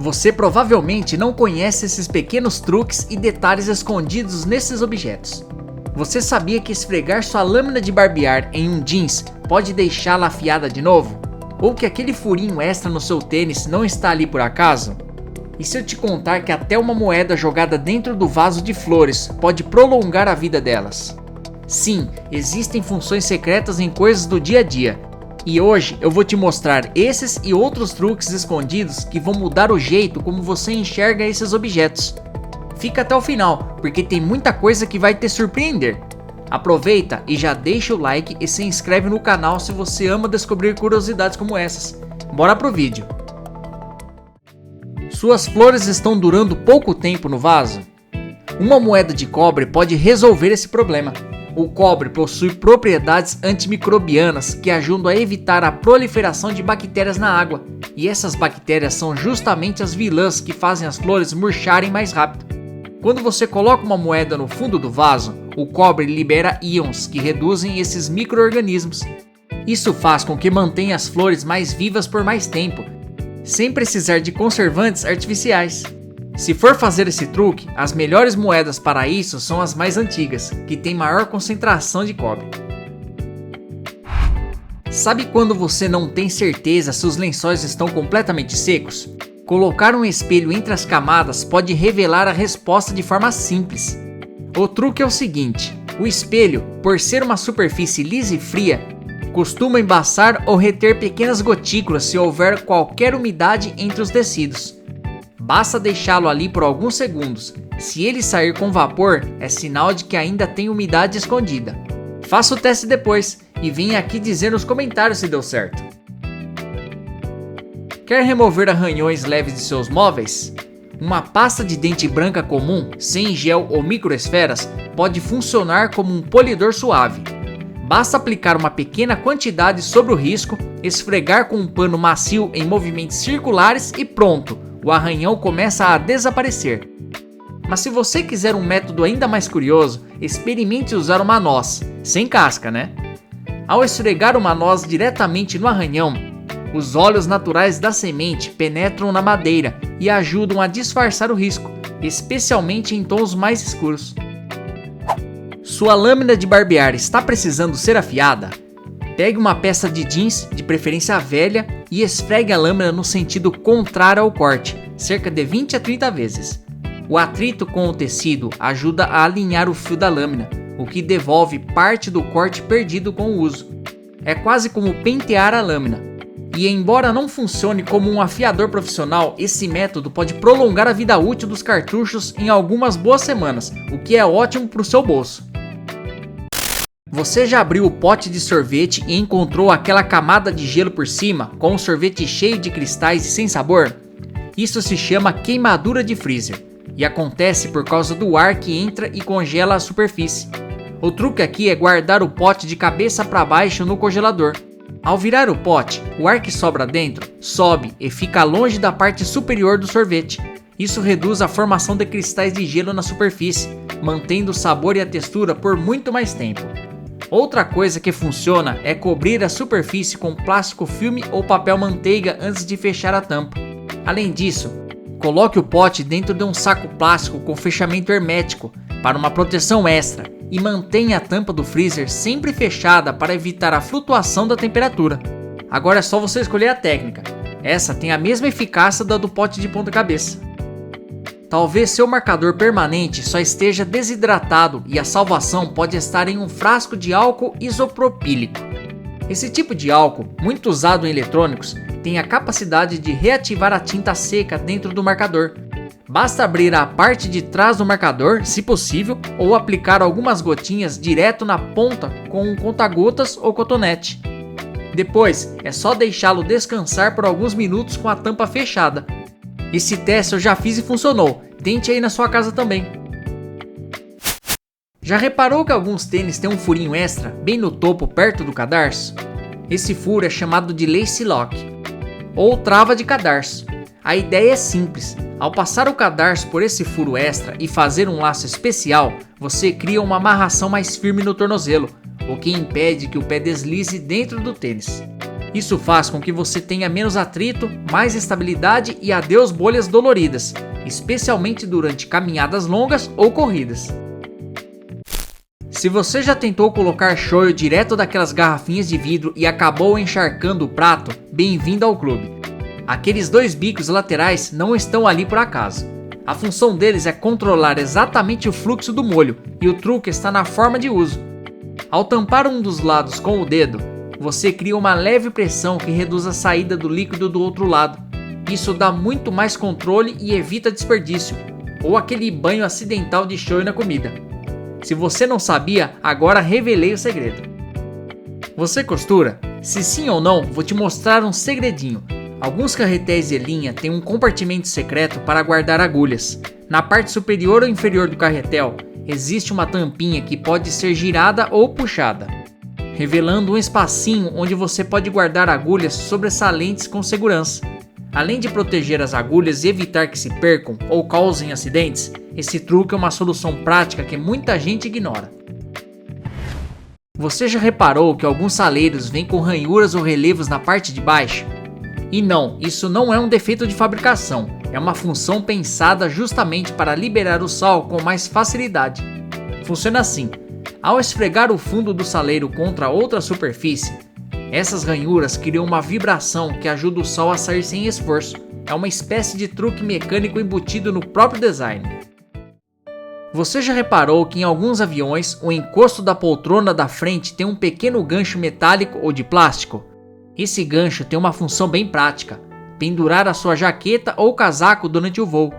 Você provavelmente não conhece esses pequenos truques e detalhes escondidos nesses objetos. Você sabia que esfregar sua lâmina de barbear em um jeans pode deixá-la afiada de novo? Ou que aquele furinho extra no seu tênis não está ali por acaso? E se eu te contar que até uma moeda jogada dentro do vaso de flores pode prolongar a vida delas? Sim, existem funções secretas em coisas do dia a dia. E hoje eu vou te mostrar esses e outros truques escondidos que vão mudar o jeito como você enxerga esses objetos. Fica até o final, porque tem muita coisa que vai te surpreender. Aproveita e já deixa o like e se inscreve no canal se você ama descobrir curiosidades como essas. Bora pro vídeo. Suas flores estão durando pouco tempo no vaso? Uma moeda de cobre pode resolver esse problema. O cobre possui propriedades antimicrobianas que ajudam a evitar a proliferação de bactérias na água. E essas bactérias são justamente as vilãs que fazem as flores murcharem mais rápido. Quando você coloca uma moeda no fundo do vaso, o cobre libera íons que reduzem esses micro-organismos. Isso faz com que mantenha as flores mais vivas por mais tempo, sem precisar de conservantes artificiais. Se for fazer esse truque, as melhores moedas para isso são as mais antigas, que têm maior concentração de cobre. Sabe quando você não tem certeza se os lençóis estão completamente secos? Colocar um espelho entre as camadas pode revelar a resposta de forma simples. O truque é o seguinte: o espelho, por ser uma superfície lisa e fria, costuma embaçar ou reter pequenas gotículas se houver qualquer umidade entre os tecidos. Basta deixá-lo ali por alguns segundos. Se ele sair com vapor, é sinal de que ainda tem umidade escondida. Faça o teste depois e venha aqui dizer nos comentários se deu certo. Quer remover arranhões leves de seus móveis? Uma pasta de dente branca comum, sem gel ou microesferas, pode funcionar como um polidor suave. Basta aplicar uma pequena quantidade sobre o risco, esfregar com um pano macio em movimentos circulares e pronto! O arranhão começa a desaparecer. Mas se você quiser um método ainda mais curioso, experimente usar uma noz, sem casca, né? Ao esfregar uma noz diretamente no arranhão, os óleos naturais da semente penetram na madeira e ajudam a disfarçar o risco, especialmente em tons mais escuros. Sua lâmina de barbear está precisando ser afiada? Pegue uma peça de jeans, de preferência velha, e esfregue a lâmina no sentido contrário ao corte, cerca de 20 a 30 vezes. O atrito com o tecido ajuda a alinhar o fio da lâmina, o que devolve parte do corte perdido com o uso. É quase como pentear a lâmina. E embora não funcione como um afiador profissional, esse método pode prolongar a vida útil dos cartuchos em algumas boas semanas, o que é ótimo para o seu bolso. Você já abriu o pote de sorvete e encontrou aquela camada de gelo por cima, com o sorvete cheio de cristais e sem sabor? Isso se chama queimadura de freezer, e acontece por causa do ar que entra e congela a superfície. O truque aqui é guardar o pote de cabeça para baixo no congelador. Ao virar o pote, o ar que sobra dentro sobe e fica longe da parte superior do sorvete. Isso reduz a formação de cristais de gelo na superfície, mantendo o sabor e a textura por muito mais tempo. Outra coisa que funciona é cobrir a superfície com plástico filme ou papel manteiga antes de fechar a tampa. Além disso, coloque o pote dentro de um saco plástico com fechamento hermético para uma proteção extra e mantenha a tampa do freezer sempre fechada para evitar a flutuação da temperatura. Agora é só você escolher a técnica. Essa tem a mesma eficácia da do pote de ponta cabeça. Talvez seu marcador permanente só esteja desidratado e a salvação pode estar em um frasco de álcool isopropílico. Esse tipo de álcool, muito usado em eletrônicos, tem a capacidade de reativar a tinta seca dentro do marcador. Basta abrir a parte de trás do marcador, se possível, ou aplicar algumas gotinhas direto na ponta com um conta-gotas ou cotonete. Depois, é só deixá-lo descansar por alguns minutos com a tampa fechada. Esse teste eu já fiz e funcionou. Tente aí na sua casa também. Já reparou que alguns tênis têm um furinho extra, bem no topo, perto do cadarço? Esse furo é chamado de lace lock, ou trava de cadarço. A ideia é simples. Ao passar o cadarço por esse furo extra e fazer um laço especial, você cria uma amarração mais firme no tornozelo, o que impede que o pé deslize dentro do tênis. Isso faz com que você tenha menos atrito, mais estabilidade e adeus bolhas doloridas, especialmente durante caminhadas longas ou corridas. Se você já tentou colocar shoyu direto daquelas garrafinhas de vidro e acabou encharcando o prato, bem-vindo ao clube. Aqueles 2 bicos laterais não estão ali por acaso. A função deles é controlar exatamente o fluxo do molho e o truque está na forma de uso. Ao tampar um dos lados com o dedo, você cria uma leve pressão que reduz a saída do líquido do outro lado. Isso dá muito mais controle e evita desperdício, ou aquele banho acidental de shoyu na comida. Se você não sabia, agora revelei o segredo. Você costura? Se sim ou não, vou te mostrar um segredinho. Alguns carretéis de linha têm um compartimento secreto para guardar agulhas. Na parte superior ou inferior do carretel, existe uma tampinha que pode ser girada ou puxada, revelando um espacinho onde você pode guardar agulhas sobressalentes com segurança. Além de proteger as agulhas e evitar que se percam ou causem acidentes, esse truque é uma solução prática que muita gente ignora. Você já reparou que alguns saleiros vêm com ranhuras ou relevos na parte de baixo? E não, isso não é um defeito de fabricação, é uma função pensada justamente para liberar o sal com mais facilidade. Funciona assim: ao esfregar o fundo do saleiro contra outra superfície, essas ranhuras criam uma vibração que ajuda o sal a sair sem esforço. É uma espécie de truque mecânico embutido no próprio design. Você já reparou que em alguns aviões o encosto da poltrona da frente tem um pequeno gancho metálico ou de plástico? Esse gancho tem uma função bem prática: pendurar a sua jaqueta ou casaco durante o voo.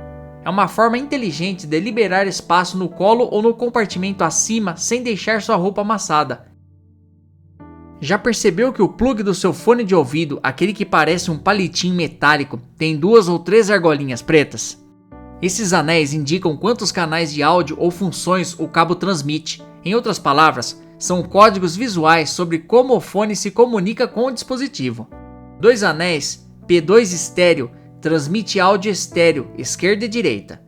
É uma forma inteligente de liberar espaço no colo ou no compartimento acima sem deixar sua roupa amassada. Já percebeu que o plug do seu fone de ouvido, aquele que parece um palitinho metálico, tem 2 ou 3 argolinhas pretas? Esses anéis indicam quantos canais de áudio ou funções o cabo transmite. Em outras palavras, são códigos visuais sobre como o fone se comunica com o dispositivo. 2 anéis P2 estéreo transmite áudio estéreo, esquerda e direita.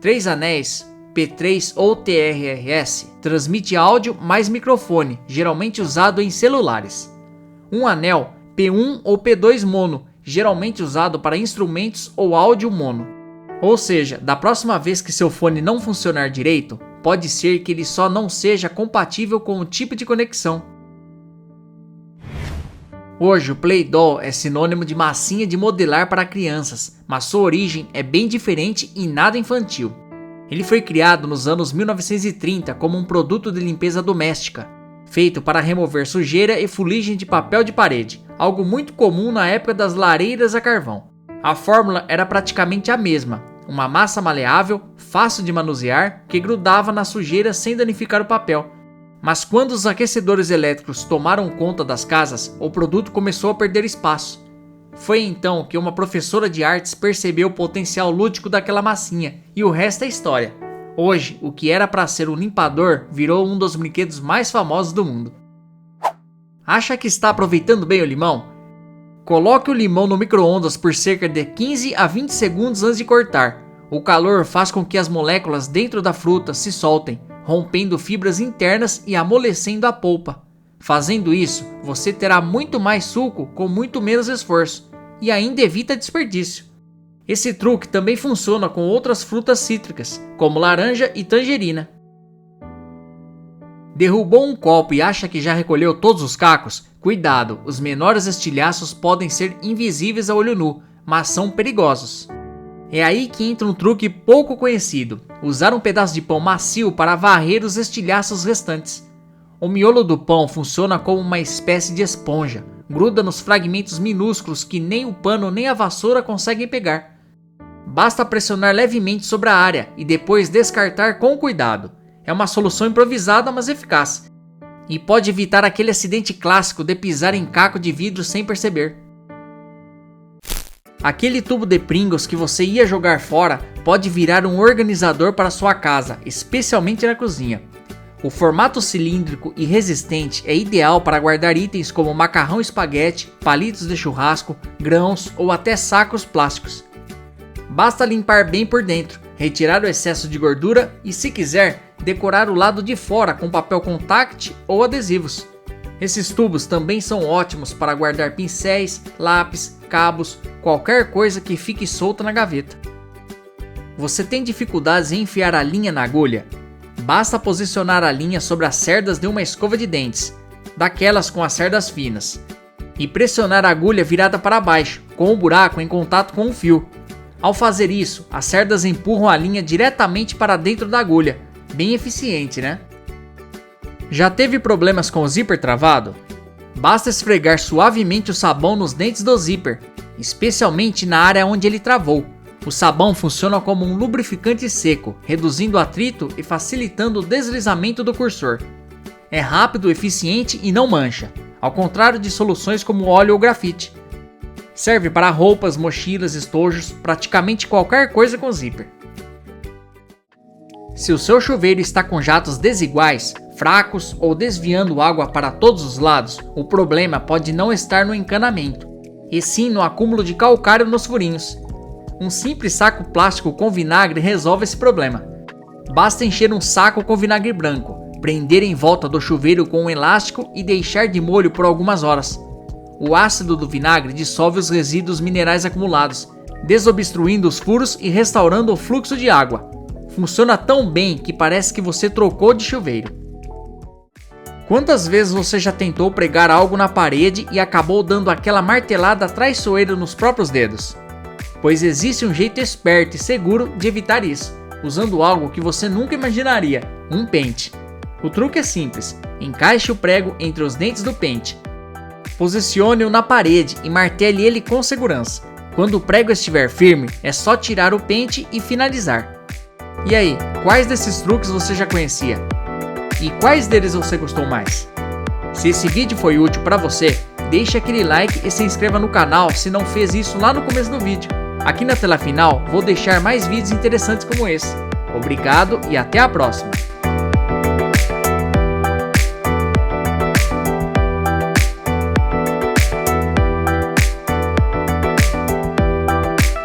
3 anéis P3 ou TRRS transmite áudio mais microfone, geralmente usado em celulares. Um anel P1 ou P2 mono, geralmente usado para instrumentos ou áudio mono. Ou seja, da próxima vez que seu fone não funcionar direito, pode ser que ele só não seja compatível com o tipo de conexão. Hoje o Play Doh é sinônimo de massinha de modelar para crianças, mas sua origem é bem diferente e nada infantil. Ele foi criado nos anos 1930 como um produto de limpeza doméstica, feito para remover sujeira e fuligem de papel de parede, algo muito comum na época das lareiras a carvão. A fórmula era praticamente a mesma: uma massa maleável, fácil de manusear, que grudava na sujeira sem danificar o papel. Mas quando os aquecedores elétricos tomaram conta das casas, o produto começou a perder espaço. Foi então que uma professora de artes percebeu o potencial lúdico daquela massinha, e o resto é história. Hoje, o que era para ser um limpador virou um dos brinquedos mais famosos do mundo. Acha que está aproveitando bem o limão? Coloque o limão no micro-ondas por cerca de 15 a 20 segundos antes de cortar. O calor faz com que as moléculas dentro da fruta se soltem, rompendo fibras internas e amolecendo a polpa. Fazendo isso, você terá muito mais suco com muito menos esforço e ainda evita desperdício. Esse truque também funciona com outras frutas cítricas, como laranja e tangerina. Derrubou um copo e acha que já recolheu todos os cacos? Cuidado, os menores estilhaços podem ser invisíveis a olho nu, mas são perigosos. É aí que entra um truque pouco conhecido: usar um pedaço de pão macio para varrer os estilhaços restantes. O miolo do pão funciona como uma espécie de esponja, gruda nos fragmentos minúsculos que nem o pano nem a vassoura conseguem pegar. Basta pressionar levemente sobre a área e depois descartar com cuidado. É uma solução improvisada, mas eficaz, e pode evitar aquele acidente clássico de pisar em caco de vidro sem perceber. Aquele tubo de Pringles que você ia jogar fora pode virar um organizador para sua casa, especialmente na cozinha. O formato cilíndrico e resistente é ideal para guardar itens como macarrão espaguete, palitos de churrasco, grãos ou até sacos plásticos. Basta limpar bem por dentro, retirar o excesso de gordura e, se quiser, decorar o lado de fora com papel contact ou adesivos. Esses tubos também são ótimos para guardar pincéis, lápis, cabos, qualquer coisa que fique solta na gaveta. Você tem dificuldades em enfiar a linha na agulha? Basta posicionar a linha sobre as cerdas de uma escova de dentes, daquelas com as cerdas finas, e pressionar a agulha virada para baixo, com o buraco em contato com o fio. Ao fazer isso, as cerdas empurram a linha diretamente para dentro da agulha. Bem eficiente, né? Já teve problemas com o zíper travado? Basta esfregar suavemente o sabão nos dentes do zíper, especialmente na área onde ele travou. O sabão funciona como um lubrificante seco, reduzindo o atrito e facilitando o deslizamento do cursor. É rápido, eficiente e não mancha, ao contrário de soluções como óleo ou grafite. Serve para roupas, mochilas, estojos, praticamente qualquer coisa com zíper. Se o seu chuveiro está com jatos desiguais, fracos ou desviando água para todos os lados, o problema pode não estar no encanamento, e sim no acúmulo de calcário nos furinhos. Um simples saco plástico com vinagre resolve esse problema. Basta encher um saco com vinagre branco, prender em volta do chuveiro com um elástico e deixar de molho por algumas horas. O ácido do vinagre dissolve os resíduos minerais acumulados, desobstruindo os furos e restaurando o fluxo de água. Funciona tão bem que parece que você trocou de chuveiro. Quantas vezes você já tentou pregar algo na parede e acabou dando aquela martelada traiçoeira nos próprios dedos? Pois existe um jeito esperto e seguro de evitar isso, usando algo que você nunca imaginaria, um pente. O truque é simples, encaixe o prego entre os dentes do pente. Posicione-o na parede e martele ele com segurança. Quando o prego estiver firme, é só tirar o pente e finalizar. E aí, quais desses truques você já conhecia? E quais deles você gostou mais? Se esse vídeo foi útil para você, deixe aquele like e se inscreva no canal se não fez isso lá no começo do vídeo. Aqui na tela final vou deixar mais vídeos interessantes como esse. Obrigado e até a próxima!